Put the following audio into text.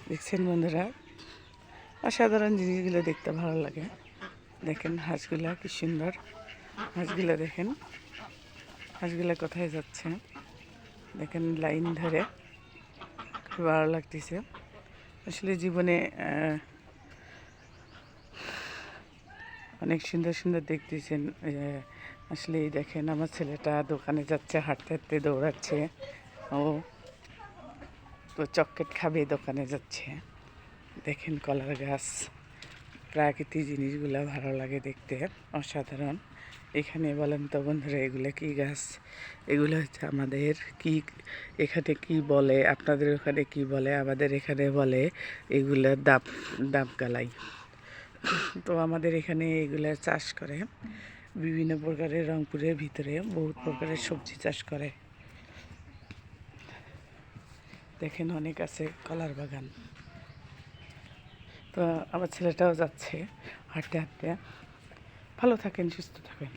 দেখছেন বন্ধুরা, অসাধারণ জিনিসগুলো দেখতে ভালো লাগে। দেখেন হাঁসগুলা কি সুন্দর। হাঁসগুলা দেখেন, হাঁসগুলা কোথায় যাচ্ছে দেখেন, লাইন ধরে। খুব ভালো লাগতেছে আসলে। জীবনে অনেক সুন্দর সুন্দর দেখতেছেন। আসলে দেখেন, আমার ছেলেটা দোকানে যাচ্ছে, হাঁটতে হাঁটতে দৌড়াচ্ছে। ও তো চকলেট খাবে, দোকানে যাচ্ছে। দেখেন কলার গাছ, প্রাকৃতিক জিনিসগুলো ভালো লাগে দেখতে, অসাধারণ। এখানে বলেন তো বন্ধুরা, এগুলো কি গাছ? এগুলো হচ্ছে আমাদের কি, এখানে কি বলে, আপনাদের ওখানে কি বলে, আমাদের এখানে বলে এগুলো ডাব গালাই। তো আমাদের এখানে এগুলো চাষ করে বিভিন্ন প্রকারের। রংপুরের ভিতরে বহুত প্রকারের সবজি চাষ করে। দেখেন অনেক আছে কলার বাগান। তো আমার ছেলেটাও যাচ্ছে হাঁটতে হাঁটতে। ভালো থাকেন, সুস্থ থাকেন।